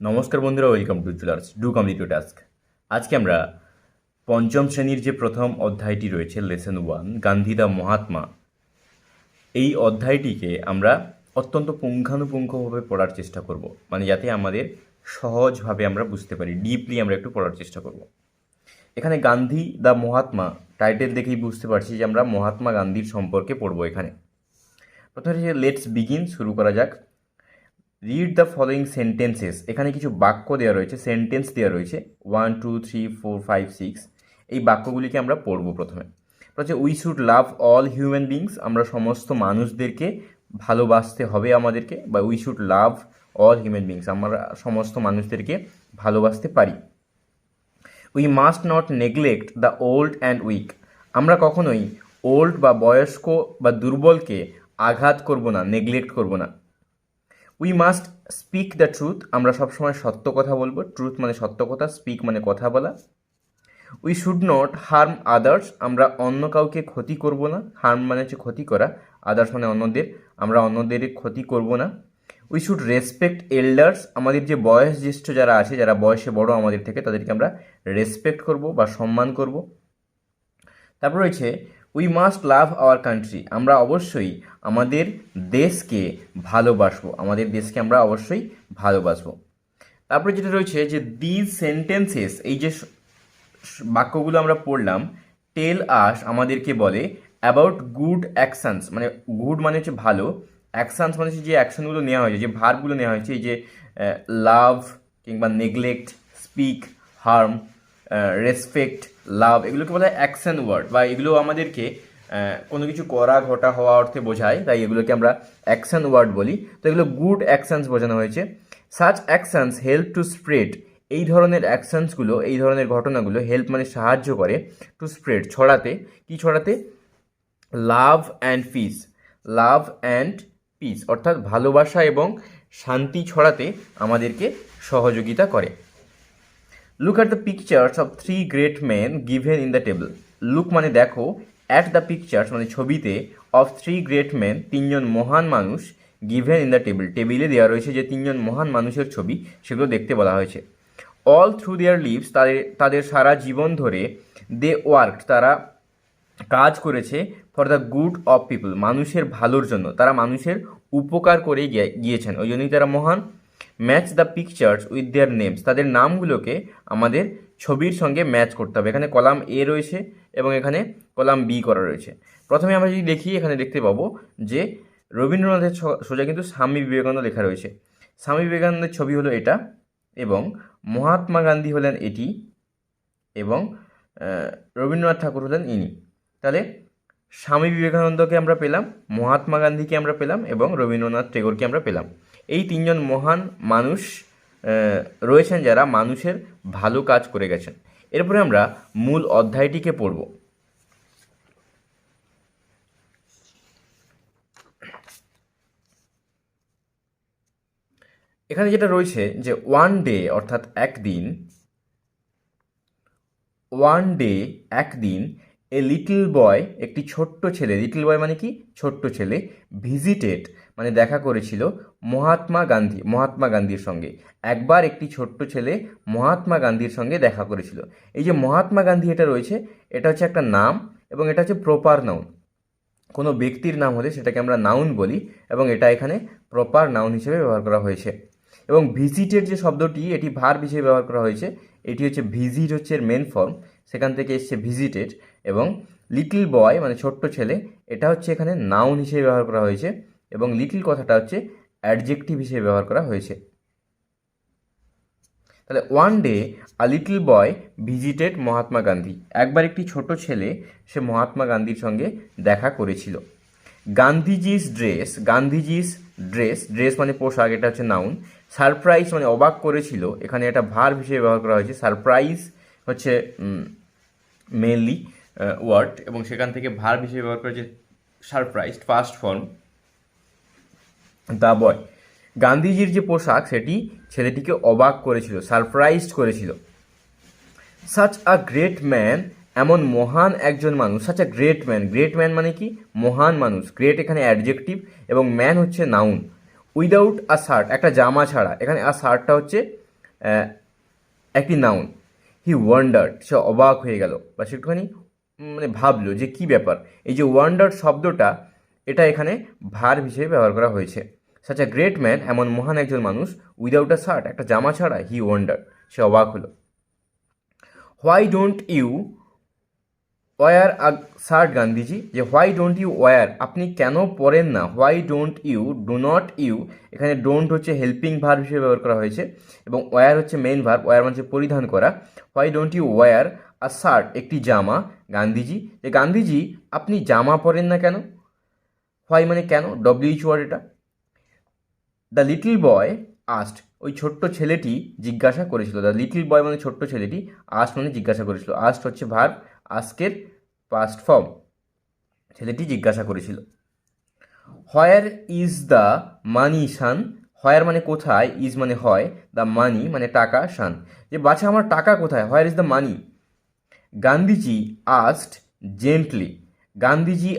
নমস্কার বন্ধুরা, welcome to jewellers do complete your task. আজকে আমরা পঞ্চম শ্রেণীর যে প্রথম অধ্যায়টি রয়েছে লেসন 1 গান্ধী দা মহাত্মা, এই অধ্যায়টিকে আমরা অত্যন্ত পুঙ্খানুপুঙ্খভাবে পড়ার চেষ্টা করব, মানে যাতে আমাদের সহজভাবে আমরা বুঝতে পারি, ডিপলি আমরা একটু পড়ার চেষ্টা করব। এখানে গান্ধী দা মহাত্মা টাইটেল দেখেই বুঝতে পারছি যে আমরা মহাত্মা গান্ধীর সম্পর্কে পড়ব। এখানে প্রথমে লেটস বিগিন, শুরু করা যাক। রিড দ্য ফলোয়িং সেন্টেন্সেস, এখানে কিছু বাক্য দেওয়া রয়েছে, সেন্টেন্স দেওয়া রয়েছে 1 2 3 4 5 6। এই বাক্যগুলিকে আমরা পড়ব। প্রথমে we should love all human beings, আমরা সমস্ত মানুষদেরকে ভালোবাসতে হবে আমাদেরকে, বা we should love all human beings, আমরা সমস্ত মানুষদেরকে ভালোবাসতে পারি। We must not neglect the old and weak, আমরা কখনোই ওল্ড বা বয়স্ক বা দুর্বলকে আঘাত করব না, নেগলেক্ট করব না। We must speak the truth, আমরা সবসময় সত্য কথা বলবো। ট্রুথ মানে সত্য কথা, স্পিক মানে কথা বলা। We should not harm others, আমরা অন্য কাউকে ক্ষতি করব না। হার্ম মানে হচ্ছে ক্ষতি করা, আদার্স মানে অন্যদের, আমরা অন্যদের ক্ষতি করব না। উই শুড রেসপেক্ট এল্ডার্স, আমাদের যে বয়স জ্যেষ্ঠ যারা আছে, যারা বয়সে বড় আমাদের থেকে, তাদেরকে আমরা রেসপেক্ট করব বা সম্মান করব। তারপর রয়েছে we must love our country, আমরা অবশ্যই আমাদের দেশকে ভালোবাসবো, আমাদের দেশকে আমরা অবশ্যই ভালোবাসবো। তারপরে যেটা রয়েছে যে দিজ সেন্টেন্সেস, এই যে বাক্যগুলো আমরা পড়লাম, টেল আস আমাদেরকে বলে অ্যাবাউট গুড অ্যাকশানস, মানে গুড মানে হচ্ছে ভালো, অ্যাকশানস মানে হচ্ছে যে অ্যাকশনগুলো নেওয়া হয়েছে, যে ভার্বগুলো নেওয়া হয়েছে, এই যে লাভ কিংবা নেগলেক্ট, স্পিক, হার্ম, রেসপেক্ট, লাভ, এগুলোকে বলা হয় অ্যাকশন ওয়ার্ড, বা এগুলো আমাদেরকে কোনো কিছু করা ঘটা হওয়া অর্থে বোঝায়, তাই এগুলোকে আমরা অ্যাকশন ওয়ার্ড বলি। তো এগুলো গুড অ্যাকশনস বোঝানো হয়েছে। Such actions help to spread, এই ধরনের অ্যাকশনসগুলো, এই ধরনের ঘটনাগুলো হেল্প মানে সাহায্য করে, টু স্প্রেড ছড়াতে, কি ছড়াতে? Love and peace, love and peace অর্থাৎ ভালোবাসা এবং শান্তি ছড়াতে আমাদেরকে সহযোগিতা করে। Look at the pictures of 3 great men given in the table, look মানে দেখো, অ্যাট দ্য পিকচার্স মানে ছবিতে, অফ 3 গ্রেট মেন তিনজন মহান মানুষ, গিভেন ইন দ্য টেবিল টেবিলে দেওয়া রয়েছে যে তিনজন মহান মানুষের ছবি, সেগুলো দেখতে বলা হয়েছে। অল থ্রু দেয়ার লিভস, তাদের সারা জীবন ধরে, দে ওয়ার্ক তারা কাজ করেছে, for the good of people মানুষের ভালোর জন্য, তারা মানুষের উপকার করে গিয়েছেন, ওই জন্যই তারা মহান। Match the pictures with their names, তাদের নামগুলোকে আমাদের ছবির সঙ্গে ম্যাচ করতে হবে। এখানে কলাম এ রয়েছে এবং এখানে কলাম বি করা রয়েছে। প্রথমে আমরা যদি দেখি, এখানে দেখতে পাবো যে রবীন্দ্রনাথের সোজা কিন্তু স্বামী বিবেকানন্দ লেখা রয়েছে। স্বামী বিবেকানন্দের ছবি হলো এটা, এবং মহাত্মা গান্ধী হলেন এটি, এবং রবীন্দ্রনাথ ঠাকুর হলেন ইনি। তাহলে স্বামী বিবেকানন্দকে আমরা পেলাম, মহাত্মা গান্ধীকে আমরা পেলাম, এবং রবীন্দ্রনাথ টেগোরকে আমরা পেলাম। এই তিনজন মহান মানুষ রয়েছেন যারা মানুষের ভালো কাজ করে গেছেন। এরপরে আমরা মূল অধ্যায়টিকে পড়ব। এখানে যেটা রয়েছে যে ওয়ান ডে অর্থাৎ একদিন, ওয়ান ডে একদিন, এ লিটল বয় একটি ছোট্ট ছেলে, লিটল বয় মানে কি? ছোট্ট ছেলে, ভিজিটেড মানে দেখা করেছিল মহাত্মা গান্ধীর সঙ্গে। একবার একটি ছোট্ট ছেলে মহাত্মা গান্ধীর সঙ্গে দেখা করেছিল। এই যে মহাত্মা গান্ধী এটা রয়েছে, এটা হচ্ছে একটা নাম, এবং এটা হচ্ছে প্রপার নাউন। কোনো ব্যক্তির নাম হলে সেটাকে আমরা নাউন বলি, এবং এটা এখানে প্রপার নাউন হিসেবে ব্যবহার করা হয়েছে। এবং ভিজিটেড যে শব্দটি, এটি ভার্ব হিসেবে ব্যবহার করা হয়েছে। এটি হচ্ছে ভিজিট হচ্ছে এর মেন ফর্ম, সেখান থেকে এসছে ভিজিটেড। এবং লিটল বয় মানে ছোট্ট ছেলে, এটা হচ্ছে এখানে নাউন হিসেবে ব্যবহার করা হয়েছে, এবং লিটল কথাটা হচ্ছে অ্যাডজেক্টিভ হিসেবে ব্যবহার করা হয়েছে। তাহলে one day a little boy visited Mahatma Gandhi, একবার একটি ছোট ছেলে সে মহাত্মা গান্ধীর সঙ্গে দেখা করেছিল। Gandhiji's dress, Gandhiji's dress, dress মানে পোশাক, এটা হচ্ছে নাউন। সারপ্রাইজ মানে অবাক করেছিল, এখানে এটা ভার্ব হিসেবে ব্যবহার করা হয়েছে। সারপ্রাইজ হচ্ছে মেনলি ওয়ার্ড, এবং সেখান থেকে ভার্ব হিসেবে ব্যবহার করা হয়েছে surprised, first form. The boy, গান্ধীজির যে পোশাক সেটি ছেলেটিকে অবাক করেছিল, সারপ্রাইজড করেছিল। সাচ আ গ্রেট ম্যান, এমন মহান একজন মানুষ। Such a great man, great man মানে কি? মহান মানুষ। গ্রেট এখানে অ্যাডজেক্টিভ, এবং ম্যান হচ্ছে নাউন। উইদাউট আ শার্ট, একটা জামা ছাড়া, এখানে আ শার্টটা হচ্ছে একটি নাউন। হি ওয়ান্ডার্ড, সে অবাক হয়ে গেল বা সে একটুখানি মানে ভাবলো যে কী ব্যাপার। এই যে ওয়ান্ডার্ড শব্দটা এটা এখানে ভার্ব হিসেবে ব্যবহার করা হয়েছে। সাচ আ গ্রেট ম্যান, এমন মহান একজন মানুষ, উইদাউট আ শার্ট, একটা জামা ছাড়া, হি ওয়ান্ডার্ড, সে অবাক হলো। Why don't you wear a shirt Gandhiji, যে হোয়াই ডোন্ট ইউ ওয়ার, আপনি কেন পরেন না, why don't you, do not you, এখানে ডোন্ট হচ্ছে হেল্পিং ভার্ব হিসেবে ব্যবহার করা হয়েছে এবং ওয়ার হচ্ছে মেইন ভার্ব, ওয়ার মানে হচ্ছে পরিধান করা। Why don't you wear a shirt, একটি জামা, গান্ধীজি, যে গান্ধীজি আপনি জামা পরেন না কেন। হোয়াই মানে কেন, ডব্লিউএইচ ওয়ার্ড এটা। দ্য লিটল বয় আস্ট, ওই ছোট্ট ছেলেটি জিজ্ঞাসা করেছিল। দ্য লিটল বয় মানে ছোট্ট ছেলেটি, আস্ট মানে জিজ্ঞাসা করেছিল। আস্ট হচ্ছে ভার্ব, আস্কের পাস্ট ফর্ম, ছেলেটি জিজ্ঞাসা করেছিল। হোয়ার ইজ দ্য মানি সান, হোয়ার মানে কোথায়, ইজ মানে হয়, দ্য মানি মানে টাকা, সান, যে বাচ্চা আমার টাকা কোথায়, where is the money. Gandhiji asked gently, Gandhiji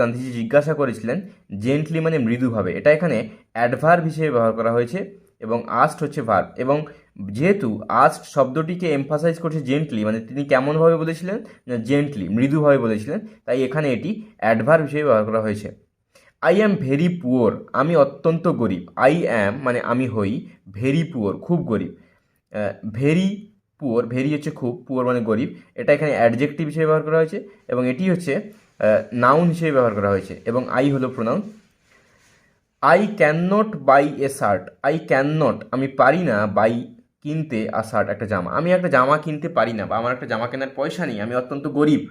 Gandhiji জিজ্ঞাসা করেছিলেন, জেন্টলি মানে মৃদুভাবে, এটা এখানে অ্যাডভার্ব হিসেবে ব্যবহার করা হয়েছে এবং আস্ট হচ্ছে ভার্ব। এবং যেহেতু আস্ট শব্দটিকে এমফাসাইজ করছে জেন্টলি, মানে তিনি কেমনভাবে বলেছিলেন, না জেন্টলি, মৃদুভাবে বলেছিলেন, তাই এখানে এটি অ্যাডভার্ব হিসেবে ব্যবহার করা হয়েছে। আই অ্যাম ভেরি পুয়ার, আমি অত্যন্ত গরিব। আই অ্যাম মানে আমি হই, ভেরি পুয়ার খুব গরিব। ভেরি পুয়ার, ভেরি হচ্ছে খুব, পুয়ার মানে গরিব, এটা এখানে অ্যাডজেক্টিভ হিসেবে ব্যবহার করা হয়েছে এবং এটি হচ্ছে নাউন হিসেবে ব্যবহার করা হয়েছে এবং আই হলো pronoun. I can not buy a shirt, I can not আমি পারি না, বাই কিনতে, আ শার্ট একটা জামা, আমি একটা জামা কিনতে পারি না বা আমার একটা জামা কেনার পয়সা নেই, আমি অত্যন্ত গরিব।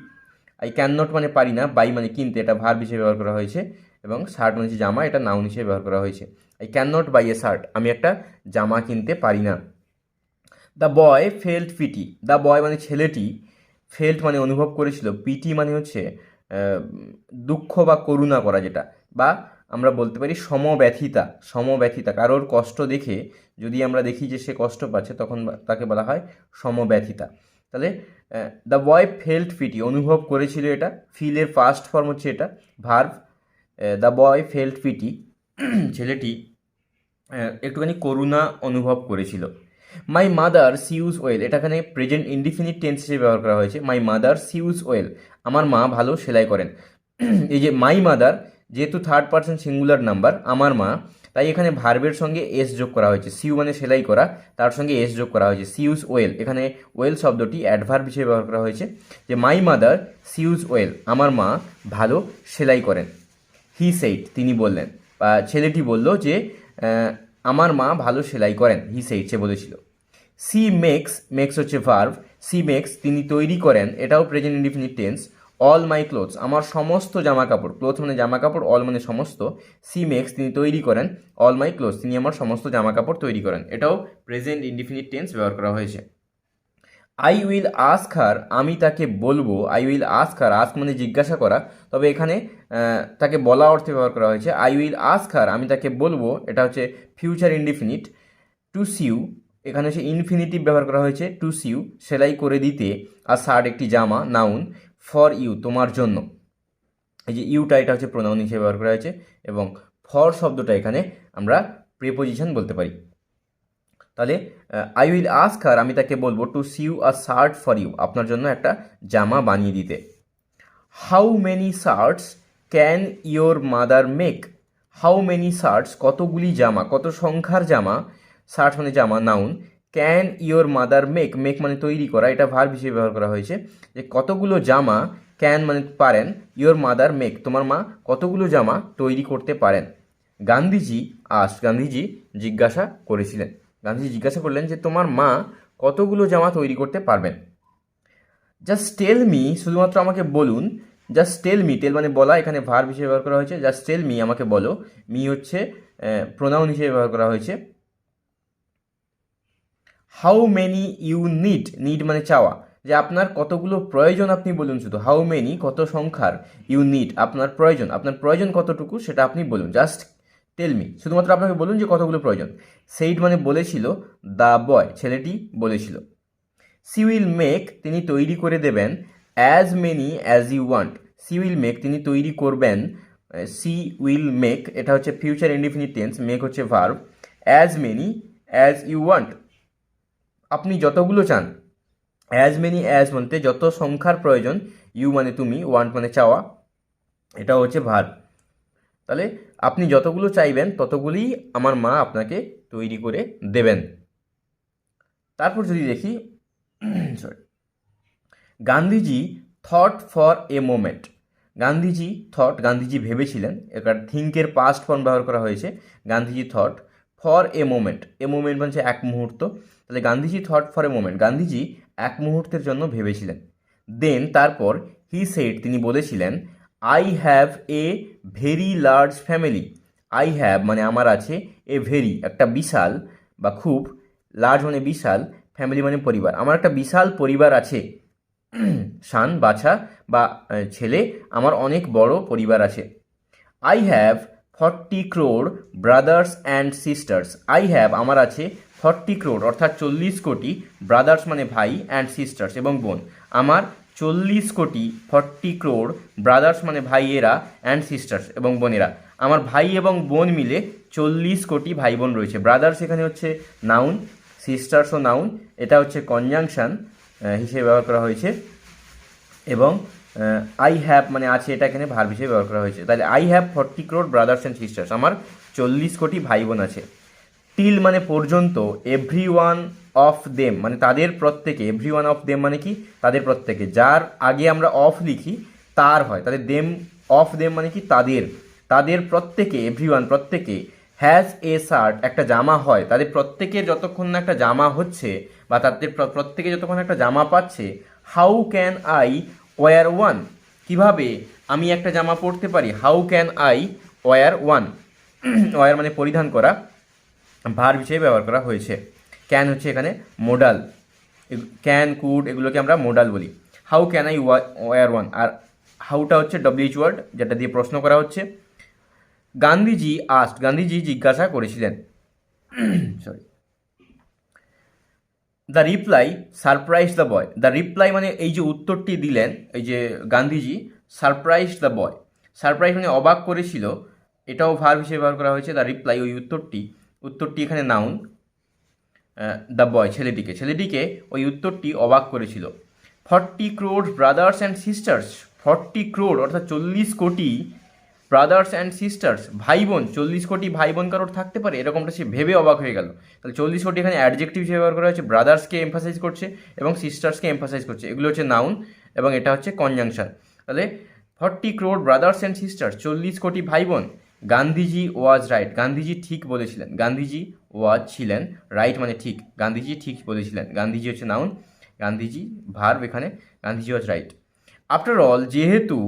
আই ক্যান নট মানে পারি না, বাই মানে কিনতে, এটা ভার্ব হিসেবে ব্যবহার করা হয়েছে এবং শার্ট মানে হচ্ছে জামা, এটা নাউন হিসেবে ব্যবহার করা হয়েছে। I can not buy a shirt, আমি একটা জামা কিনতে পারি না। The boy felt pity, the boy মানে ছেলেটি, ফেল্ট মানে অনুভব করেছিল, পিটি মানে হচ্ছে দুঃখ বা করুণা করা, যেটা বা আমরা বলতে পারি সমব্যথিতা, সমব্যথিতা, কারোর কষ্ট দেখে যদি আমরা দেখি যে সে কষ্ট পাচ্ছে তখন তাকে বলা হয় সমব্যথিতা। তাহলে দ্য বয় ফেল্ট পিটি, অনুভব করেছিল, এটা ফিলের ফার্স্ট ফর্ম হচ্ছে এটা verb. The boy felt PT, ছেলেটি একটুখানি করুণা অনুভব করেছিল। মাই মাদার সিউজ ওয়েল, এটা এখানে প্রেজেন্ট ইনডিফিনিট টেন্স হিসেবে ব্যবহার করা হয়েছে। মাই মাদার সিউজ ওয়েল, আমার মা ভালো সেলাই করেন। এই যে মাই মাদার, যেহেতু থার্ড পারসন সিঙ্গুলার নাম্বার, আমার মা, তাই এখানে ভার্বের সঙ্গে এস যোগ করা হয়েছে। সিউ মানে সেলাই করা, তার সঙ্গে এস যোগ করা হয়েছে, সিউজ ওয়েল। এখানে ওয়েল শব্দটি অ্যাডভার্ব হিসেবে ব্যবহার করা হয়েছে, যে মাই মাদার সিউজ ওয়েল, আমার মা ভালো সেলাই করেন। হি সেইড, তিনি বললেন বা ছেলেটি বলল যে আমার মা ভালো সেলাই করেন, হি সেইড, সে বলেছিল। সি মেক্স, মেক্স হচ্ছে ভার্ভ, সি মেক্স তিনি তৈরি করেন, এটাও present indefinite tense. All my clothes, আমার সমস্ত জামা কাপড়, ক্লোথ মানে জামা কাপড়, অল মানে সমস্ত, সি মেক্স তিনি তৈরি করেন, অল মাই ক্লোথস তিনি আমার সমস্ত জামা কাপড় তৈরি করেন, এটাও প্রেজেন্ট ইনডিফিনিট টেন্স ব্যবহার করা হয়েছে। আই উইল আস্ক হার, আমি তাকে বলবো, I will ask her, ask মানে জিজ্ঞাসা করা, তবে এখানে তাকে বলা অর্থে ব্যবহার করা হয়েছে। আই উইল আস্ক হার, আমি তাকে বলবো, এটা হচ্ছে ফিউচার ইনডিফিনিট। টু সিউ, এখানে হচ্ছে ইনফিনিটিভ ব্যবহার করা হয়েছে, টু সিউ সেলাই করে দিতে, আর শার্ট একটি জামা, নাউন। ফর ইউ তোমার জন্য, এই যে ইউটা এটা হচ্ছে প্রোনাউন হিসেবে ব্যবহার করা হয়েছে এবং ফর শব্দটা এখানে আমরা প্রিপোজিশন বলতে পারি। তাহলে আই উইল আস্ক হার, আমি তাকে বলবো, to sew a shirt for you, আপনার জন্য একটা জামা বানিয়ে দিতে। How many shirts can your mother make, how many shirts কতগুলি জামা, কত সংখ্যার জামা, শার্ট মানে জামা, noun. Can your mother make, make মানে তৈরি করা, এটা ভার্ব হিসেবে ব্যবহার করা হয়েছে, যে কতগুলো জামা, ক্যান মানে পারেন, ইয়োর মাদার মেক তোমার মা কতগুলো জামা তৈরি করতে পারেন। গান্ধীজি গান্ধীজি জিজ্ঞাসা করেছিলেন, গান্ধীজি জিজ্ঞাসা করলেন যে তোমার মা কতগুলো জামা তৈরি করতে পারবেন। জাস্ট টেল মি, শুধুমাত্র আমাকে বলুন, জাস্ট টেল মি, টেল মানে বলা, এখানে ভার্ব হিসেবে ব্যবহার করা হয়েছে। জাস্ট টেল মি আমাকে বলো, মি হচ্ছে প্রোনাউন হিসেবে ব্যবহার করা হয়েছে। How many you need, need মানে চাওয়া, যে আপনার কতগুলো প্রয়োজন আপনি বলুন শুধু, হাউ মেনি কত সংখ্যার, ইউ নিড আপনার প্রয়োজন, আপনার প্রয়োজন কতটুকু সেটা আপনি বলুন। জাস্ট টেল মি, শুধুমাত্র আপনাকে বলুন যে কতগুলো প্রয়োজন। সেইড মানে বলেছিল, দ্য বয় ছেলেটি বলেছিল। সি উইল মেক তিনি তৈরি করে দেবেন, as many as you want, she will make তিনি তৈরি করবেন, সি উইল মেক এটা হচ্ছে ফিউচার ইনডিফিনিট টেন্স, মেক হচ্ছে verb, as many as you want আপনি যতগুলো চান, অ্যাজ মেনি অ্যাজ বলতে যত সংখ্যার প্রয়োজন, ইউ মানে তুমি, ওয়ান্ট মানে চাওয়া, এটা হচ্ছে ভার্ব। তাহলে আপনি যতগুলো চাইবেন ততগুলি আমার মা আপনাকে তৈরি করে দেবেন। তারপর যদি দেখি, sorry, Gandhiji thought for a moment. Gandhiji thought, Gandhiji ভেবেছিলেন, এখানে থিঙ্কের পাস্ট ফর্ম ব্যবহার করা হয়েছে। Gandhiji thought for a moment, a moment মানে এক মুহূর্ত, তাহলে Gandhiji thought for a moment, Gandhiji এক মুহূর্তের জন্য ভেবেছিলেন। দেন তারপর হি সেড, তিনি বলেছিলেন, I have a very large family. I have মানে আমার আছে, এ ভেরি একটা বিশাল বা খুব, লার্জ মানে বিশাল, ফ্যামিলি মানে পরিবার, আমার একটা বিশাল পরিবার আছে। সান বাছা বা ছেলে, আমার অনেক বড় পরিবার আছে। I have 40 crore brothers and sisters. I have আমার আছে 40 crore অর্থাৎ 40 কোটি, ব্রাদার্স মানে ভাই, অ্যান্ড সিস্টার্স এবং বোন, আমার 40 কোটি, 40 crore ব্রাদার্স মানে ভাইয়েরা, অ্যান্ড সিস্টার্স এবং বোনেরা, আমার ভাই এবং বোন মিলে 40 কোটি ভাই বোন রয়েছে। ব্রাদার্স এখানে হচ্ছে নাউন, সিস্টার্সও নাউন, এটা হচ্ছে কনজাংশন হিসেবে ব্যবহার করা হয়েছে, এবং আই হ্যাভ মানে আছে, এটা এখানে ভার্ব হিসেবে ব্যবহার করা হয়েছে। তাহলে I have 40 crore brothers and sisters, আমার 40 কোটি ভাই বোন আছে। টিল মানে পর্যন্ত, এভরি ওয়ান অফ দেম মানে তাদের প্রত্যেকে, এভরি ওয়ান অফ দেম মানে কি, তাদের প্রত্যেকে, যার আগে আমরা অফ লিখি তার হয়, তাদের দেম, অফ দেম মানে কি তাদের, তাদের প্রত্যেকে, এভরি ওয়ান প্রত্যেকে, হ্যাজ এ শার্ট একটা জামা হয়, তাদের প্রত্যেকের যতক্ষণ না একটা জামা হচ্ছে বা তাদের প্রত্যেকে যতক্ষণ একটা জামা পাচ্ছে। How can I war one, কীভাবে আমি একটা জামা পরতে পারি, how can I war one, wear মানে পরিধান করা, ভার্ব হিসেবে ব্যবহার করা হয়েছে। ক্যান হচ্ছে এখানে মোডাল, ক্যান কুড এগুলোকে আমরা মোডাল বলি। How can I war one, আর হাউটা হচ্ছে ডব্লিউএইচ ওয়ার্ড যেটা দিয়ে প্রশ্ন করা হচ্ছে। গান্ধীজি আস্ট, গান্ধীজি জিজ্ঞাসা করেছিলেন, sorry, the reply surprise the boy. The reply মানে এই যে উত্তরটি দিলেন, এই যে Gandhiji, surprise the boy, surprise মানে অবাক করেছিল, এটাও ভার্ব হিসেবে ব্যবহার করা হয়েছে। দ্য রিপ্লাই ওই উত্তরটি, উত্তরটি এখানে নাউন, দ্য বয় ছেলেটিকে, ছেলেটিকে ওই উত্তরটি অবাক করেছিল। 40 crore brothers and sisters, 40 crore অর্থাৎ 40 কোটি, ব্রাদার্স অ্যান্ড সিস্টার্স ভাই বোন, 40 কোটি ভাই বোন কারোর থাকতে পারে, এরকমটা সে ভেবে অবাক হয়ে গেল। তাহলে 40 কোটি এখানে অ্যাডজেক্টিভ হিসেবে ব্যবহার করা হয়েছে, ব্রাদার্সকে এমফাসাইজ করছে এবং সিস্টার্সকে এমফাসাইজ করছে, এগুলো হচ্ছে নাউন এবং এটা হচ্ছে কনজাংশন। তাহলে 40 crore ব্রাদার্স অ্যান্ড সিস্টার্স, 40 কোটি ভাই বোন। গান্ধীজি ওয়াজ রাইট, গান্ধীজি ঠিক বলেছিলেন, গান্ধীজি ওয়াজ ছিলেন, রাইট মানে ঠিক, গান্ধীজি ঠিক বলেছিলেন, গান্ধীজি হচ্ছে নাউন, গান্ধীজি ভার্ব এখানে, Gandhiji was right. After all যেহেতু,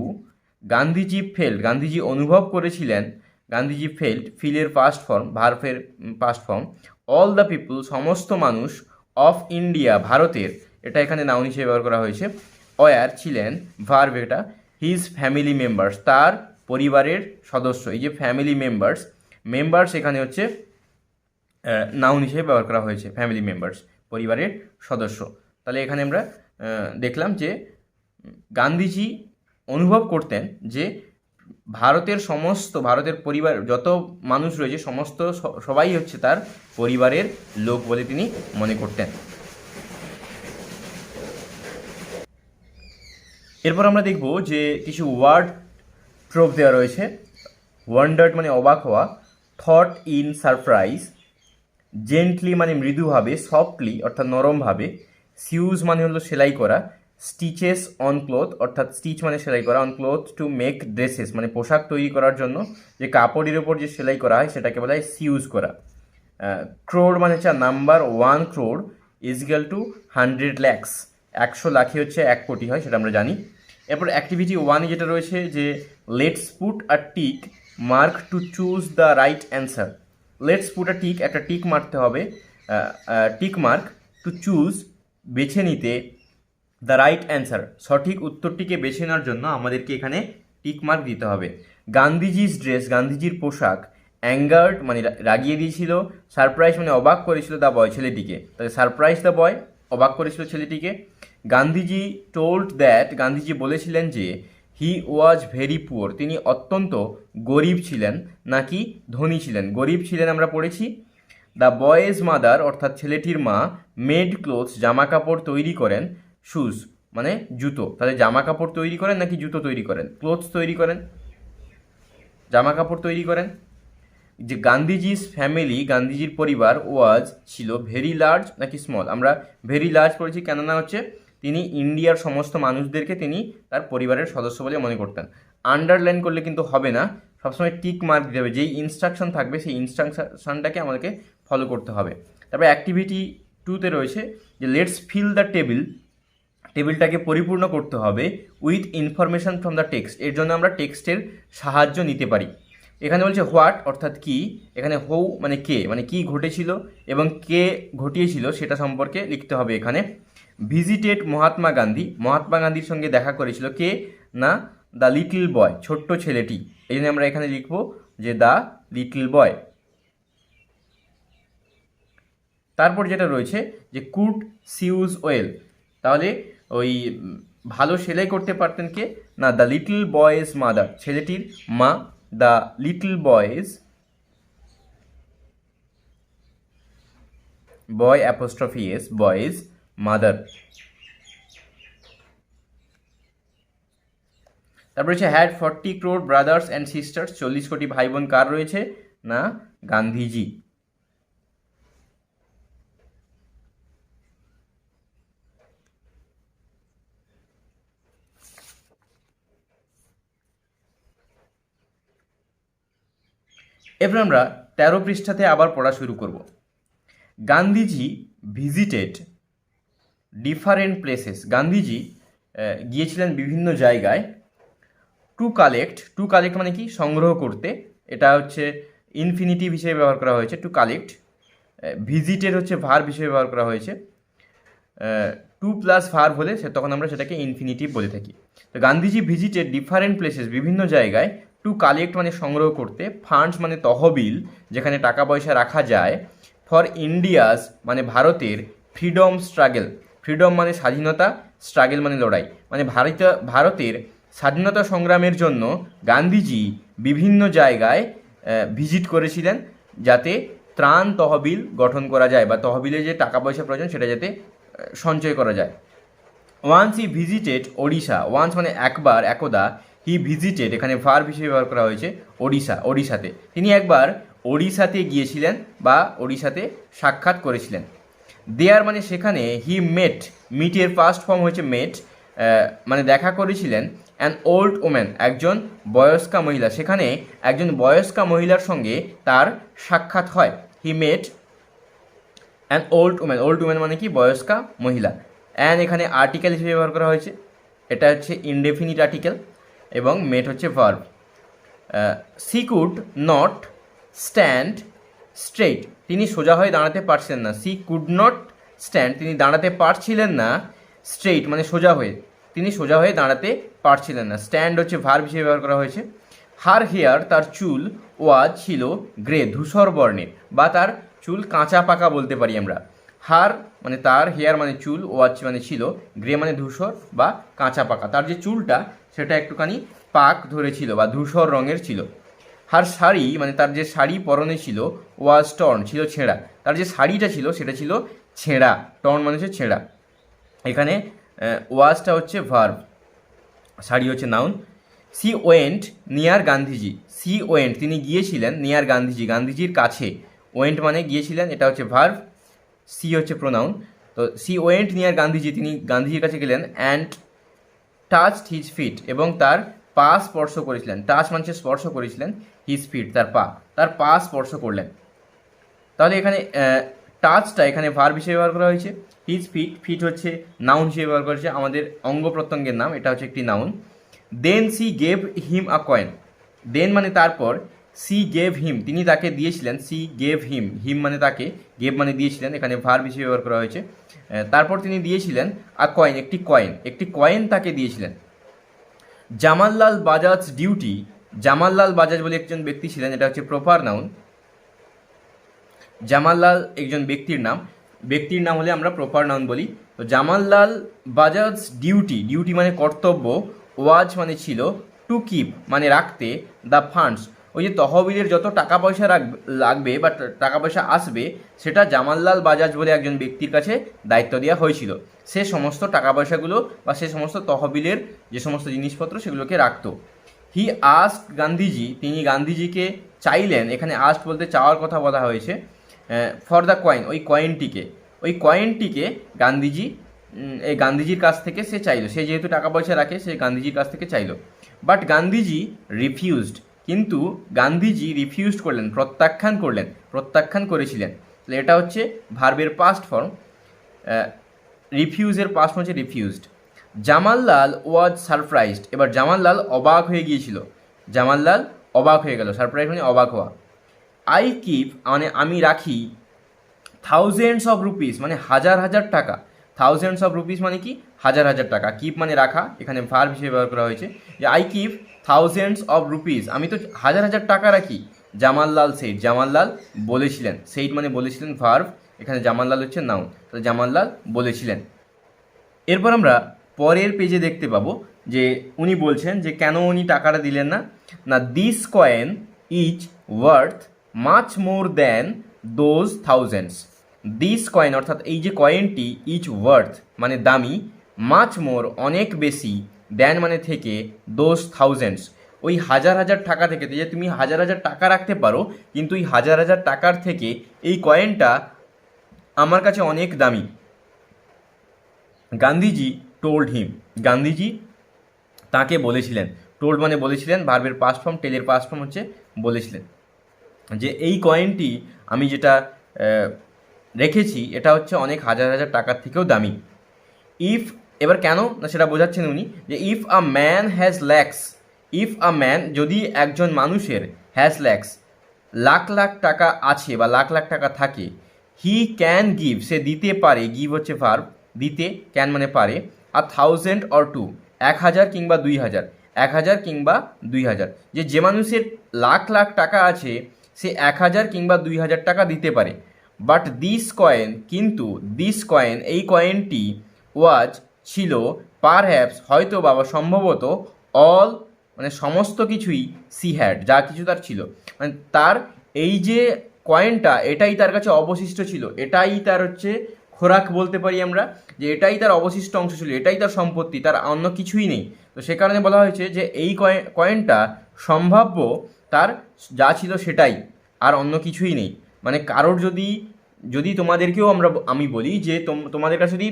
গান্ধীজি ফেল্ড, গান্ধীজি অনুভব করেছিলেন, গান্ধীজি ফেল্ড, ফিলের পাস্ট ফর্ম, ভার্ভের past form, all the people সমস্ত মানুষ, অফ ইন্ডিয়া ভারতের, এটা এখানে নাউন হিসেবে ব্যবহার করা হয়েছে। ওয়ার ছিলেন, ভার্ভ এটা, হিজ ফ্যামিলি মেম্বার্স তার পরিবারের সদস্য, এই যে ফ্যামিলি মেম্বার্স, মেম্বার্স এখানে হচ্ছে নাউন হিসেবে ব্যবহার করা হয়েছে, ফ্যামিলি মেম্বার্স পরিবারের সদস্য। তাহলে এখানে আমরা দেখলাম যে গান্ধীজি অনুভব করতেন যে ভারতের সমস্ত, ভারতের পরিবার যত মানুষ রয়েছে সমস্ত সবাই হচ্ছে তার পরিবারের লোক বলে তিনি মনে করতেন। এরপর আমরা দেখব যে কিছু ওয়ার্ড ট্রোপ দেওয়া রয়েছে। ওয়ান্ডার্ড মানে অবাক হওয়া, থট ইন সারপ্রাইজ, জেন্টলি মানে মৃদুভাবে, সফটলি অর্থাৎ নরমভাবে, সিউজ মানে হলো সেলাই করা, স্টিচেস অন ক্লোথ অর্থাৎ স্টিচ মানে সেলাই করা, on cloth to make dresses মানে পোশাক তৈরি করার জন্য যে কাপড়ের ওপর যে সেলাই করা হয় সেটাকে বলা হয় সিউজ করা। ক্রোড মানে হচ্ছে number, 1 crore is equal to 100 lakhs, 100 লাখই হচ্ছে 1 কোটি হয়, সেটা আমরা জানি। এরপর অ্যাক্টিভিটি 1 যেটা রয়েছে যে let's put a tick mark to choose the right answer. Let's put a tick, একটা টিক মারতে হবে, টিক মার্ক, টু চুজ বেছে নিতে, দ্য রাইট অ্যান্সার সঠিক উত্তরটিকে বেছে নেওয়ার জন্য আমাদেরকে এখানে টিক মার্ক দিতে হবে। গান্ধীজির ড্রেস, গান্ধীজির পোশাক, অ্যাঙ্গার্ড মানে রাগিয়ে দিয়েছিল, সারপ্রাইজ মানে অবাক করেছিল দ্য বয় ছেলেটিকে, তাহলে সারপ্রাইজ দ্য বয় অবাক করেছিল ছেলেটিকে। গান্ধীজি টোল্ড দ্যাট, গান্ধীজি বলেছিলেন যে হি ওয়াজ ভেরি পুয়ার, তিনি অত্যন্ত গরিব ছিলেন নাকি ধনী ছিলেন, গরিব ছিলেন আমরা পড়েছি। দ্য বয়েজ মাদার অর্থাৎ ছেলেটির মা মেড ক্লোথস জামা কাপড় তৈরি করেন, শুজ মানে জুতো, তাহলে জামা কাপড় তৈরি করেন নাকি জুতো তৈরি করেন? ক্লোথস তৈরি করেন, জামা কাপড় তৈরি করেন। যে গান্ধীজির ফ্যামিলি, গান্ধীজির পরিবার ওয়াজ ছিল ভেরি লার্জ নাকি স্মল? আমরা ভেরি লার্জ পড়েছি, কেননা হচ্ছে তিনি ইন্ডিয়ার সমস্ত মানুষদেরকে তিনি তার পরিবারের সদস্য বলে মনে করতেন। আন্ডারলাইন করলে কিন্তু হবে না, সবসময় টিক মার্ক দিতে হবে, যেই ইনস্ট্রাকশন থাকবে সেই ইনস্ট্রাকশনটাকে আমাদেরকে ফলো করতে হবে। তারপরে অ্যাক্টিভিটি 2তে রয়েছে যে লেটস ফিল দ্য টেবিল, টেবিলটাকে পরিপূর্ণ করতে হবে with information from the text, এর জন্য আমরা টেক্সটের সাহায্য নিতে পারি। এখানে বলছে হোয়াট অর্থাৎ কি, এখানে হৌ মানে কে, মানে কি ঘটেছিল এবং কে ঘটিয়েছিল সেটা সম্পর্কে লিখতে হবে এখানে। ভিজিটেড মহাত্মা গান্ধী, মহাত্মা গান্ধীর সঙ্গে দেখা করেছিল কে, না দ্য লিটল বয়, ছোট্ট ছেলেটি, এই জন্য আমরা এখানে লিখবো যে দ্য লিটল বয়। তারপর যেটা রয়েছে যে কুড সিউজ ওয়েল, তাহলে ওই ভালো সেলাই করতে পারতেন কে, না দ্য লিটল বয়েজ মাদার, ছেলেটির মা, the little boys, boy apostrophe S, boys mother. তারপর হচ্ছে had 40 crore brothers and sisters, 40 কোটি ভাই বোন কার রয়েছে, না গান্ধীজি। এবার আমরা 13 পৃষ্ঠাতে আবার পড়া শুরু করব। Gandhiji visited different places, Gandhiji গিয়েছিলেন বিভিন্ন জায়গায়। টু কালেক্ট মানে কি, সংগ্রহ করতে, এটা হচ্ছে ইনফিনিটিভ হিসেবে ব্যবহার করা হয়েছে টু কালেক্ট। ভিজিটেড হচ্ছে ভার্ব হিসেবে ব্যবহার করা হয়েছে, টু প্লাস ভার্ব হলে তখন আমরা সেটাকে ইনফিনিটিভ বলে থাকি। তো গান্ধীজি ভিজিটেড ডিফারেন্ট প্লেসেস, বিভিন্ন জায়গায়। টু কালেক্ট মানে সংগ্রহ করতে, ফান্ডস মানে তহবিল যেখানে টাকা পয়সা রাখা যায়, ফর ইন্ডিয়াস মানে ভারতের, ফ্রিডম স্ট্রাগল, ফ্রিডম মানে স্বাধীনতা, স্ট্রাগল মানে লড়াই, মানে ভারতের স্বাধীনতা সংগ্রামের জন্য গান্ধীজি বিভিন্ন জায়গায় ভিজিট করেছিলেন, যাতে ত্রাণ তহবিল গঠন করা যায় বা তহবিলে যে টাকা পয়সা প্রয়োজন সেটা যাতে সঞ্চয় করা যায়। Once he visited Odisha, once মানে একবার, একদা, হি ভিজিটেড এখানে ভার্ব হিসেবে ব্যবহার করা হয়েছে ওড়িশাতে, তিনি একবার ওড়িশাতে গিয়েছিলেন বা ওড়িশাতে সাক্ষাৎ করেছিলেন। দেয়ার মানে সেখানে, হি মেট, মিটের ফার্স্ট ফর্ম হয়েছে মেট, মানে দেখা করেছিলেন অ্যান ওল্ড ওম্যান, একজন বয়স্কা মহিলা, সেখানে একজন বয়স্কা মহিলার সঙ্গে তার সাক্ষাৎ হয়। হি মেট অ্যান ওল্ড ওম্যান মানে কি, বয়স্কা মহিলা। অ্যান এখানে আর্টিকেল হিসেবে ব্যবহার করা হয়েছে, এটা হচ্ছে ইনডেফিনিট আর্টিকেল, এবং মেট হচ্ছে verb. She could not stand straight, তিনি সোজা হয়ে দাঁড়াতে পারছিলেন না। সি কুড নট স্ট্যান্ড, তিনি দাঁড়াতে পারছিলেন না, স্ট্রেইট মানে সোজা হয়ে, তিনি সোজা হয়ে দাঁড়াতে পারছিলেন না। স্ট্যান্ড হচ্ছে ভার্ব হিসেবে ব্যবহার করা হয়েছে। হার হেয়ার, তার চুল, ওয়াজ ছিল গ্রে, ধূসর বর্ণের, বা তার চুল কাঁচা পাকা বলতে পারি আমরা। হার মানে তার, হেয়ার মানে চুল, ওয়াজ মানে ছিল, গ্রে মানে ধূসর বা কাঁচা পাকা, তার যে চুলটা সেটা একটুখানি পাক ধরেছিল বা ধূসর রঙের ছিল। হার শাড়ি মানে তার যে শাড়ি পরনে ছিল, ওয়াজ টর্ন ছিল ছেঁড়া, তার যে শাড়িটা ছিল সেটা ছিল ছেঁড়া, টর্ন মানে হচ্ছে ছেঁড়া। এখানে ওয়াজটা হচ্ছে ভার্ব, শাড়ি হচ্ছে noun. She went near Gandhiji, she went তিনি গিয়েছিলেন, নিয়ার গান্ধীজি গান্ধীজির কাছে, ওয়েন্ট মানে গিয়েছিলেন, এটা হচ্ছে ভার্ব, সি হচ্ছে প্রোনাউন। তো সি ওয়েন্ট নিয়ার গান্ধীজি, তিনি গান্ধীজির কাছে গেলেন, অ্যান্ড টাচড হিজ ফিট এবং তার পা স্পর্শ করেছিলেন, টাচ মানে স্পর্শ করেছিলেন, হিজ ফিট তার পা স্পর্শ করলেন। তাহলে এখানে টাচটা এখানে ভার্ব হিসেবে ব্যবহার করা হয়েছে, হিজ ফিট, ফিট হচ্ছে নাউন হিসেবে ব্যবহার করেছে, আমাদের অঙ্গ প্রত্যঙ্গের নাম, এটা হচ্ছে একটি noun. Then she gave him a coin, then মানে তারপর, সি গেভ হিম তিনি তাকে দিয়েছিলেন, সি গেভ হিম, হিম মানে তাকে, গেভ মানে দিয়েছিলেন, এখানে ভার্ব হিসেবে ব্যবহার করা হয়েছে। তারপর তিনি দিয়েছিলেন আ কয়েন, একটি কয়েন তাকে দিয়েছিলেন। জামাললাল বাজাজ ডিউটি, জামাললাল বাজাজ বলে একজন ব্যক্তি ছিলেন, এটা হচ্ছে প্রপার নাউন। জামাললাল একজন ব্যক্তির নাম হলে আমরা প্রপার নাউন বলি। তো জামাললাল বাজাজ ডিউটি মানে কর্তব্য, ওয়াজ মানে ছিল, টু কিপ মানে রাখতে, দ্য ফান্ডস ওই যে তহবিলের যত টাকা পয়সা লাগবে বা টাকা পয়সা আসবে সেটা জামাললাল বাজাজ বলে একজন ব্যক্তির কাছে দায়িত্ব দেওয়া হয়েছিল। সে সমস্ত টাকা পয়সাগুলো বা সে সমস্ত তহবিলের যে সমস্ত জিনিসপত্র সেগুলোকে রাখতো। হি আস্ক গান্ধীজি, তিনি গান্ধীজিকে চাইলেন, এখানে আস্ক বলতে চাওয়ার কথা বলা হয়েছে, ফর দ্য কয়েন, ওই কয়েনটিকে গান্ধীজির কাছ থেকে সে চাইলো। সে যেহেতু টাকা পয়সা রাখে সে গান্ধীজির কাছ থেকে চাইলো। বাট গান্ধীজি রিফিউজড, কিন্তু গান্ধীজি রিফিউজড করলেন, প্রত্যাখ্যান করেছিলেন। তাহলে এটা হচ্ছে ভার্বের পাস্ট ফর্ম। রিফিউজের পাস্ট ফর্ম হচ্ছে রিফিউজড। জামাললাল ওয়াজ সারপ্রাইজড, এবার জামাললাল অবাক হয়ে গিয়েছিল, জামাললাল অবাক হয়ে গেল, সারপ্রাইজ মানে অবাক হওয়া। আই কিপ মানে আমি রাখি, থাউজেন্ডস অফ রুপিস মানে হাজার হাজার টাকা, থাউজেন্ডস অফ রুপিস মানে কি হাজার হাজার টাকা, কিপ মানে রাখা, এখানে ভার্ব হিসেবে ব্যবহার করা হয়েছে যে I keep thousands of rupees, আমি তো হাজার হাজার টাকা রাখি। জামাললাল সেইড, জামাললাল বলেছিলেন, সেইড মানে বলেছিলেন ভার্ব, এখানে জামাললাল হচ্ছে নাউন, তাহলে জামাললাল বলেছিলেন। এরপর আমরা পরের পেজে দেখতে পাবো যে উনি বলছেন যে কেন উনি টাকাটা দিলেন না, this coin is worth much more than those thousands. This coin অর্থাৎ এই যে কয়েনটি, ইজ ওয়ার্থ মানে দামি, মাচ মোর অনেক বেশি, দ্যান মানে থেকে, দোজ থাউজেন্ডস ওই হাজার হাজার টাকা থেকে, যে তুমি হাজার হাজার টাকা রাখতে পারো কিন্তু এই হাজার হাজার টাকার থেকে এই কয়েনটা আমার কাছে অনেক দামি। গান্ধীজি টোল্ড হিম, গান্ধীজি তাকে বলেছিলেন, টোল্ড মানে বলেছিলেন, ভার্বের পাস্ট ফর্ম, টেলের পাস্ট ফর্ম হচ্ছে বলেছিলেন, যে এই কয়েনটি আমি যেটা রেখেছি এটা হচ্ছে অনেক হাজার হাজার টাকার থেকেও দামি। ইফ, এবার কেন না সেটা বোঝাচ্ছেন উনি, যে if a man has lakhs, if a man যদি একজন মানুষের, হ্যাজ ল্যাক্স লাখ লাখ টাকা আছে বা লাখ লাখ টাকা থাকে, হি ক্যান গিভ সে দিতে পারে, গিভ হচ্ছে ভার্ব, দিতে, ক্যান মানে পারে, আর থাউজেন্ড অর টু 1000 কিংবা 2000, 1000 কিংবা 2000, যে মানুষের লাখ লাখ টাকা আছে সে 1000 কিংবা 2000 টাকা দিতে পারে। বাট দিস কয়েন, কিন্তু দিস কয়েন এই কয়েনটি, ওয়াজ ছিল, পারহ্যাপস হয়তো বা সম্ভবত, অল মানে সমস্ত কিছুই, সি হ্যাড যা কিছু তার ছিল, মানে তার এই যে কয়েনটা এটাই তার কাছে অবশিষ্ট ছিল, এটাই তার হচ্ছে খোরাক বলতে পারি আমরা, যে এটাই তার অবশিষ্ট অংশ ছিল, এটাই তার সম্পত্তি, তার অন্য কিছুই নেই। তো সে কারণে বলা হয়েছে যে এই কয়েনটা সম্ভাব্য তার যা ছিল সেটাই, আর অন্য কিছুই নেই। মানে কারোর যদি তোমাদেরকেও আমি বলি যে তোমাদের কাছে যদি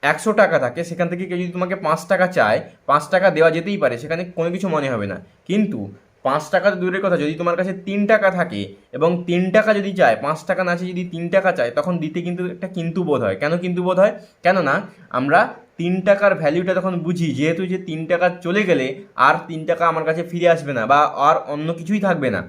100 টাকা থাকে, সেখান থেকে কেউ যদি তোমাকে 5 টাকা চায়, 5 টাকা দেওয়া যেতেই পারে, সেখানে কোনো কিছু মনে হবে না। কিন্তু 5 টাকা তো দূরের কথা, যদি তোমার কাছে 3 টাকা থাকে এবং 3 টাকা যদি চায়, 5 টাকা না চেয়ে যদি 3 টাকা চায়, তখন দিতে কিন্তু একটা কিন্তু বোধ হয়। কেন কিন্তু বোধ হয়? কেননা আমরা 3 টাকার ভ্যালুটা তখন বুঝি, যেহেতু যে 3 টাকা চলে গেলে আর 3 টাকা আমার কাছে ফিরে আসবে না বা আর অন্য কিছুই থাকবে না।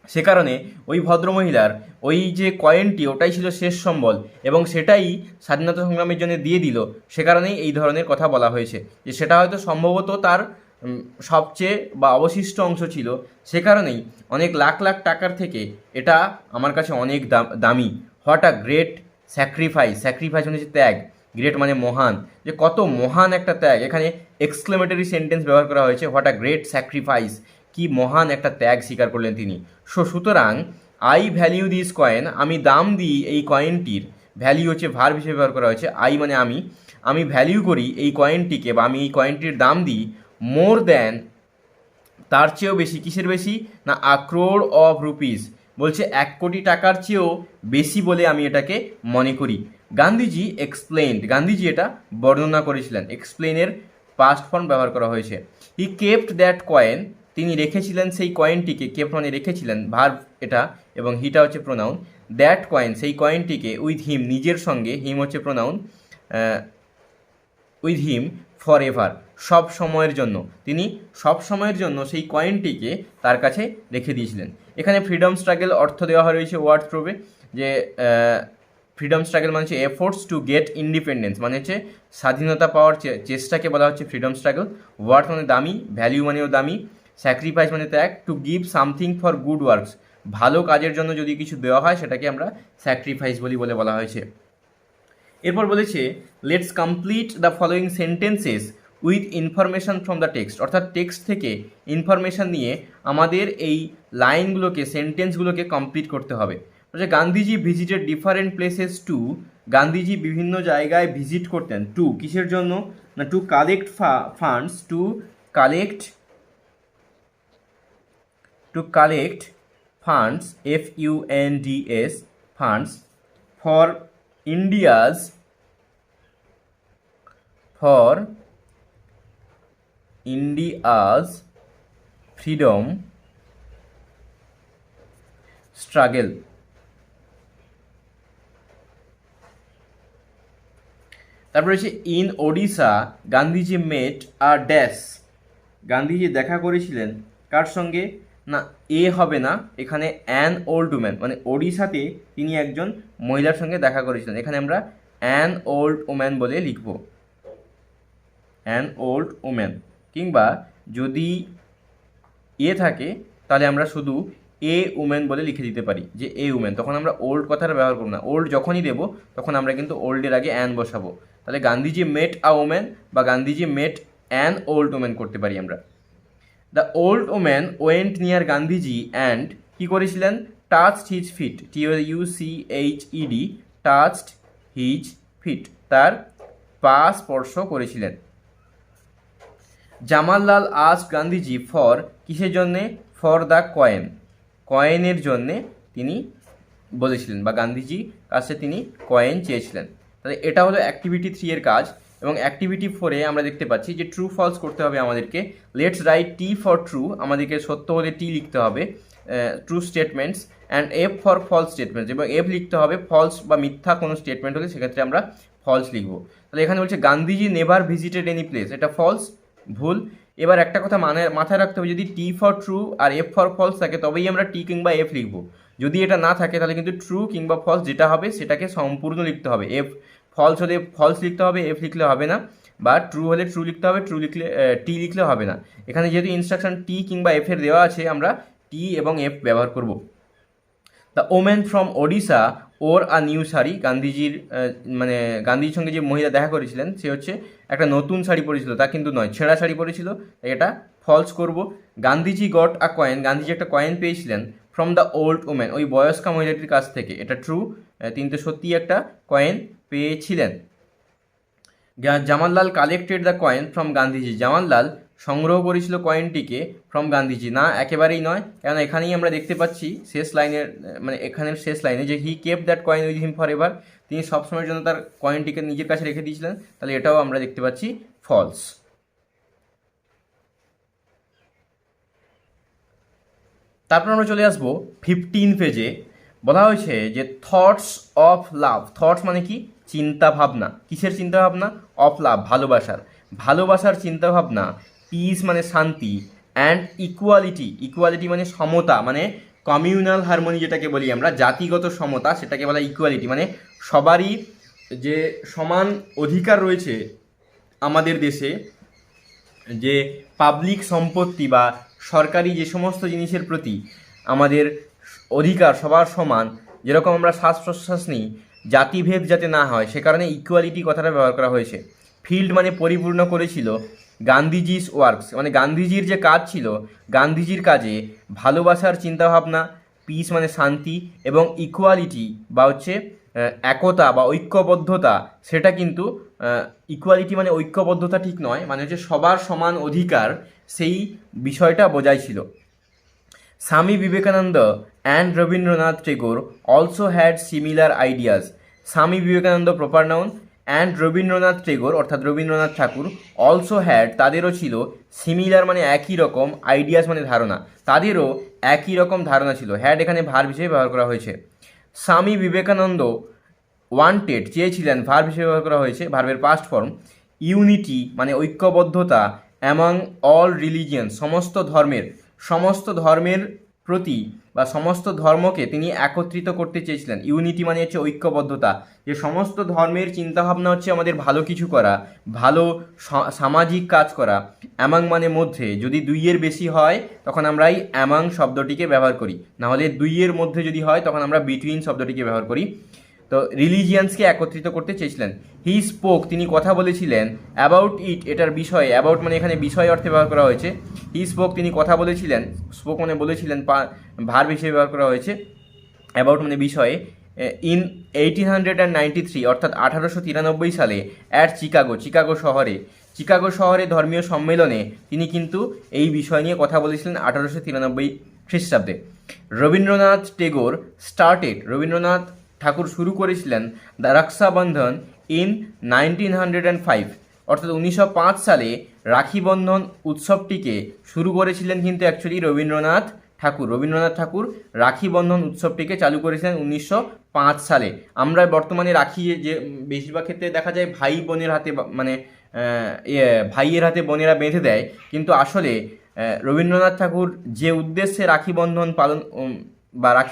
সে কারণে ওই ভদ্রমহিলার ওই যে কয়েনটি ওটাই ছিল শেষ সম্বল এবং সেটাই স্বাধীনতা সংগ্রামের জন্য দিয়ে দিল। সে কারণেই এই ধরনের কথা বলা হয়েছে, যে সেটা হয়তো সম্ভবত তার সবচেয়ে বা অবশিষ্ট অংশ ছিল, সে কারণেই অনেক লাখ লাখ টাকার থেকে এটা আমার কাছে অনেক দামি। What a great sacrifice, sacrifice মানে হচ্ছে ত্যাগ, গ্রেট মানে মহান, যে কত মহান একটা ত্যাগ, এখানে এক্সক্লেমেটরি সেন্টেন্স ব্যবহার করা হয়েছে, হোয়াট আ গ্রেট স্যাক্রিফাইস, কি মহান একটা ত্যাগ স্বীকার করলেন তিনি। সুতরাং আই ভ্যালিউ দিস কয়েন, আমি দাম দিই এই কয়েনটির, ভ্যালিউ হচ্ছে ভার্ব হিসেবে ব্যবহার করা হয়েছে, আই মানে আমি ভ্যালিউ করি এই কয়েনটিকে বা আমি এই কয়েনটির দাম দিই, মোর দ্যান তার চেয়েও বেশি, কিসের বেশি না, আ ক্রোড় অফ রুপিস, বলছে 1 কোটি টাকার চেয়েও বেশি বলে আমি এটাকে মনে করি। গান্ধীজি এক্সপ্লেইনড, গান্ধীজি এটা বর্ণনা করেছিলেন, এক্সপ্লেনের পাস্ট ফর্ম ব্যবহার করা হয়েছে। হি কেপ্ট দ্যাট কয়েন, তিনি রেখেছিলেন সেই কয়েনটিকে, কেপ্ট মানে রেখেছিলেন, ভার্ব এটা, এবং হিটা হচ্ছে প্রোনাউন, দ্যাট কয়েন সেই কয়েনটিকে, উইথ হিম নিজের সঙ্গে, হিম হচ্ছে pronoun, with him for ever সব সময়ের জন্য, তিনি সব সময়ের জন্য সেই কয়েনটিকে তার কাছে রেখে দিয়েছিলেন। এখানে ফ্রিডম স্ট্রাগল অর্থ দেওয়া হয়েছে ওয়ার্ড প্রুফে, যে ফ্রিডম স্ট্রাগল মানে হচ্ছে এফোর্টস টু গেট ইন্ডিপেন্ডেন্স, মানে হচ্ছে স্বাধীনতা পাওয়ার চেষ্টাকে বলা হচ্ছে ফ্রিডম স্ট্রাগল। ওয়ার্ড মানে দামি, ভ্যালিউ মানেও দামি, স্যাক্রিফাইস মানে ত্যাগ, to give something for good works ভালো কাজের জন্য যদি কিছু দেওয়া হয় সেটাকে আমরা স্যাক্রিফাইস বলে বলা হয়েছে। এরপর বলেছে let's complete the following sentences with information from the text, অর্থাৎ টেক্সট থেকে ইনফরমেশান নিয়ে আমাদের এই লাইনগুলোকে, সেন্টেন্সগুলোকে কমপ্লিট করতে হবে। বলছে Gandhiji visited different places to, Gandhiji বিভিন্ন জায়গায় ভিজিট করতেন টু, কিসের জন্য না, to collect funds, to collect funds, FUNDS, funds for India's freedom struggle. তারপরে হচ্ছে ইন ওডিশা গান্ধীজি মেট আর ড্যাশ, গান্ধীজি দেখা করেছিলেন কার সঙ্গে না, এ হবে না এখানে, অ্যান ওল্ড উম্যান, মানে ওড়িশাতে তিনি একজন মহিলার সঙ্গে দেখা করেছিলেন, এখানে আমরা অ্যান ওল্ড ওম্যান বলে লিখব, অ্যান ওল্ড ওম্যান। কিংবা যদি এ থাকে তাহলে আমরা শুধু এ উমেন বলে লিখে দিতে পারি যে এ উমেন, তখন আমরা ওল্ড কথাটা ব্যবহার করব না। ওল্ড যখনই দেবো তখন আমরা কিন্তু ওল্ডের আগে অ্যান বসাবো। তাহলে গান্ধীজি মেট আ ওমেন বা Gandhiji met an old women করতে পারি আমরা। The old woman went near Gandhiji and কী করেছিলেন, touched his feet, TUCHED, touched his feet, তার পা স্পর্শ করেছিলেন। জামাললাল আস্ক গান্ধীজি ফর, কিসের জন্যে, ফর দ্য কয়েন, কয়েনের জন্যে তিনি বলেছিলেন বা গান্ধীজি কাছে তিনি কয়েন চেয়েছিলেন। তাহলে এটা হলো অ্যাক্টিভিটি 3 এর কাজ। এবং অ্যাক্টিভিটি 4-এ আমরা দেখতে পাচ্ছি যে ট্রু ফলস করতে হবে আমাদেরকে। Let's write T for true, আমাদেরকে সত্য হলে T লিখতে হবে, true statements, and F for false statements, এবং F লিখতে হবে ফলস বা মিথ্যা কোনো স্টেটমেন্ট হলে সেক্ষেত্রে আমরা ফলস লিখব। তাহলে এখানে বলছে Gandhiji never visited any place, এটা ফলস, ভুল। এবার একটা কথা মাথায় রাখতে হবে, যদি T ফর ট্রু আর F ফর ফলস থাকে তবেই আমরা T কিংবা F লিখব। যদি এটা না থাকে তাহলে কিন্তু ট্রু কিংবা ফলস যেটা হবে সেটাকে সম্পূর্ণ লিখতে হবে। F ফলস হলে ফলস লিখতে হবে, F লিখলে হবে না, বা ট্রু হলে ট্রু লিখতে হবে, ট্রু লিখলে টি লিখলে হবে না। এখানে যেহেতু ইনস্ট্রাকশন টি কিংবা এফ এর দেওয়া আছে আমরা টি এবং এফ ব্যবহার করব। The women from Odisha or a new sari, গান্ধীজির মানে গান্ধীজির সঙ্গে যে মহিলা দেখা করেছিলেন সে হচ্ছে একটা নতুন শাড়ি পরেছিল, তা কিন্তু নয়, ছেঁড়া শাড়ি পরেছিল, এটা ফলস করব। Gandhiji got a coin, Gandhiji একটা কয়েন পেয়েছিলেন ফ্রম দ্য ওল্ড ওমেন, ওই বয়স্কা মহিলাটির কাছ থেকে, এটা ট্রু, তিনি তো সত্যিই একটা কয়েন পেয়েছিলেন। Jamnalal collected the coin from Gandhiji, Jamnalal সংগ্রহ করেছিল কয়েনটিকে ফ্রম গান্ধীজি, না একেবারেই নয়, কারণ এখানেই আমরা দেখতে পাচ্ছি শেষ লাইনের, মানে এখানের শেষ লাইনে যে he kept that coin with him forever, তিনি সবসময়ের জন্য তার কয়েনটিকে নিজের কাছে রেখে দিয়েছিলেন, তাহলে এটাও আমরা দেখতে পাচ্ছি ফলস। তারপর আমরা চলে আসবো 15 পেজে। বলা হয়েছে যে থটস অফ লাভ, থটস মানে কি, চিন্তা ভাবনা, কিসের চিন্তা ভাবনা, অফ লাভ ভালোবাসার, ভালোবাসার চিন্তা ভাবনা, পিস মানে শান্তি, অ্যান্ড ইকুয়ালিটি, ইকুয়ালিটি মানে সমতা, মানে কমিউনাল হারমোনি যেটাকে বলি আমরা, জাতিগত সমতা, সেটাকে বলা ইকুয়ালিটি, মানে সবারই যে সমান অধিকার রয়েছে আমাদের দেশে, যে পাবলিক সম্পত্তি বা সরকারি যে সমস্ত জিনিসের প্রতি আমাদের অধিকার সবার সমান, যেরকম আমরা শ্বাস প্রশ্বাস নিই, জাতিভেদ যাতে না হয় সে কারণে ইকুয়ালিটি কথাটা ব্যবহার করা হয়েছে। ফিল্ড মানে পরিপূর্ণ করেছিল, গান্ধীজিস ওয়ার্কস মানে গান্ধীজির যে কাজ ছিল, গান্ধীজির কাজে ভালোবাসার চিন্তাভাবনা, পিস মানে শান্তি, এবং ইকুয়ালিটি বা হচ্ছে একতা বা ঐক্যবদ্ধতা, সেটা কিন্তু ইকুয়ালিটি মানে ঐক্যবদ্ধতা ঠিক নয়, মানে হচ্ছে সবার সমান অধিকার, সেই বিষয়টা বোঝাইছিল। Swami Vivekananda and Rabindranath Tagore also had similar ideas, Swami Vivekananda proper noun, and Rabindranath Tagore অর্থাৎ রবীন্দ্রনাথ ঠাকুর, অলসো হ্যাড তাদেরও ছিল, সিমিলার মানে একই রকম, আইডিয়াস মানে ধারণা, তাদেরও একই রকম ধারণা ছিল। হ্যাড এখানে ভার্ব হিসেবে ব্যবহার করা হয়েছে। স্বামী বিবেকানন্দ ওয়ান্টেড চেয়েছিলেন, ভার্ব হিসেবে ব্যবহার করা হয়েছে, ভার্বের পাস্ট ফর্ম। ইউনিটি মানে ঐক্যবদ্ধতা, অ্যামং অল রিলিজিয়ান সমস্ত ধর্মের প্রতি বা সমস্ত ধর্মকে তিনি একত্রিত করতে চেয়েছিলেন। ইউনিটি মানে হচ্ছে ঐক্যবদ্ধতা, যে সমস্ত ধর্মের চিন্তাভাবনা হচ্ছে আমাদের ভালো কিছু করা, ভালো সামাজিক কাজ করা। অ্যামাং মানে মধ্যে, যদি 2-এর বেশি হয় তখন আমরা এই অ্যামাং শব্দটিকে ব্যবহার করি, নাহলে 2-এর মধ্যে যদি হয় তখন আমরা বিটুইন শব্দটিকে ব্যবহার করি। তো রিলিজিয়ান্সকে একত্রিত করতে চেয়েছিলেন। হি স্পোক, তিনি কথা বলেছিলেন, অ্যাবাউট ইট, এটার বিষয়ে, অ্যাবাউট মানে এখানে বিষয় অর্থে ব্যবহার করা হয়েছে। হি স্পোক, তিনি কথা বলেছিলেন, স্পোক মানে বলেছিলেন, ভার্ব হিসেবে ব্যবহার করা হয়েছে, অ্যাবাউট মানে বিষয়ে, ইন 1893 অর্থাৎ 1893 সালে অ্যাট চিকাগো শহরে ধর্মীয় সম্মেলনে তিনি কিন্তু এই বিষয় নিয়ে কথা বলেছিলেন 1893 খ্রিস্টাব্দে। রবীন্দ্রনাথ ঠাকুর শুরু করেছিলেন দ্য রক্ষাবন্ধন ইন 1905 অর্থাৎ 1905 সালে রাখি বন্ধন উৎসবটিকে শুরু করেছিলেন কিন্তু অ্যাকচুয়ালি রবীন্দ্রনাথ ঠাকুর রাখি বন্ধন উৎসবটিকে চালু করেছিলেন 1905 সালে। আমরা বর্তমানে রাখি যে বেশিরভাগ ক্ষেত্রে দেখা যায় ভাই বোনের হাতে, মানে ভাইয়ের হাতে বোনেরা বেঁধে দেয়, কিন্তু আসলে রবীন্দ্রনাথ ঠাকুর যে উদ্দেশ্যে রাখি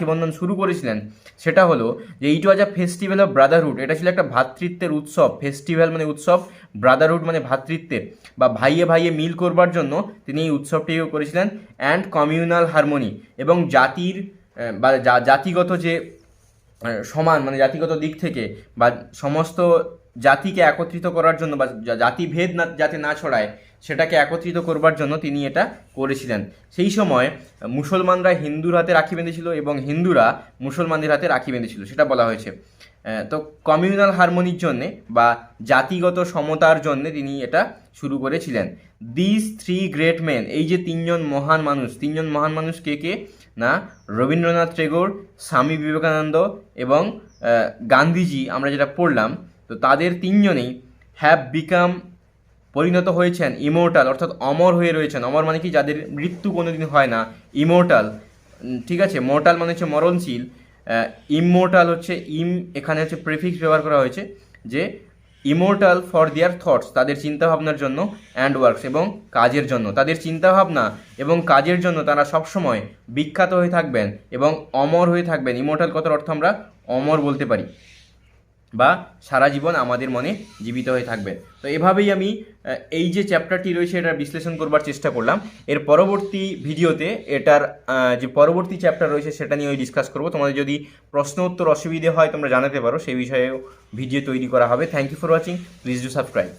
বন্ধন শুরু করেছিলেন সেটা হলো যে ইট ওয়াজ আ ফেস্টিভ্যাল অফ ব্রাদারহুড, এটা ছিল একটা ভ্রাতৃত্বের উৎসব। ফেস্টিভ্যাল মানে উৎসব, ব্রাদারহুড মানে ভ্রাতৃত্বের বা ভাইয়ে ভাইয়ে মিল করবার জন্য তিনি এই উৎসবটিও করেছিলেন। অ্যান্ড কমিউনাল হারমোনি, এবং জাতির বা জাতিগত যে সমান, মানে জাতিগত দিক থেকে বা সমস্ত জাতিকে একত্রিত করার জন্য বা জাতিভেদ যাতে না ছড়ায় সেটাকে একত্রিত করবার জন্য তিনি এটা করেছিলেন। সেই সময় মুসলমানরা হিন্দুর হাতে রাখি বেঁধেছিল এবং হিন্দুরা মুসলমানদের হাতে রাখি বেঁধেছিল, সেটা বলা হয়েছে। তো কমিউনাল হারমোনির জন্যে বা জাতিগত সমতার জন্যে তিনি এটা শুরু করেছিলেন। দিস থ্রি গ্রেট মেন, এই যে তিনজন মহান মানুষ কে কে না, রবীন্দ্রনাথ টেগোর, স্বামী বিবেকানন্দ এবং গান্ধীজি, আমরা যেটা পড়লাম, তো তাদের তিনজনেই হ্যাভ বিকাম, পরিণত হয়েছেন ইমোর্টাল, অর্থাৎ অমর হয়ে রয়েছেন। অমর মানে কি, যাদের মৃত্যু কোনোদিন হয় না, ইমোর্টাল, ঠিক আছে। মোর্টাল মানে হচ্ছে মরণশীল, ইমোর্টাল হচ্ছে এখানে হচ্ছে প্রেফিক্স ব্যবহার করা হয়েছে যে ইমোর্টাল ফর দেয়ার থটস, তাদের চিন্তাভাবনার জন্য, অ্যান্ড ওয়ার্কস, এবং কাজের জন্য, তাদের চিন্তাভাবনা এবং কাজের জন্য তারা সবসময় বিখ্যাত হয়ে থাকবেন এবং অমর হয়ে থাকবেন। ইমোর্টাল কথার অর্থ আমরা অমর বলতে পারি বা সারা জীবন আমাদের মনে জীবিত হয়ে থাকবেন। তো এভাবেই আমি এই যে চ্যাপ্টারটি রয়েছে এটার বিশ্লেষণ করবার চেষ্টা করলাম। এর পরবর্তী ভিডিওতে এটার যে পরবর্তী চ্যাপ্টার রয়েছে সেটা নিয়ে আমি ডিসকাস করবো। তোমাদের যদি প্রশ্ন উত্তর অসুবিধে হয় তোমরা জানাতে পারো, সেই বিষয়েও ভিডিও তৈরি করা হবে। Thank you for watching, please do subscribe.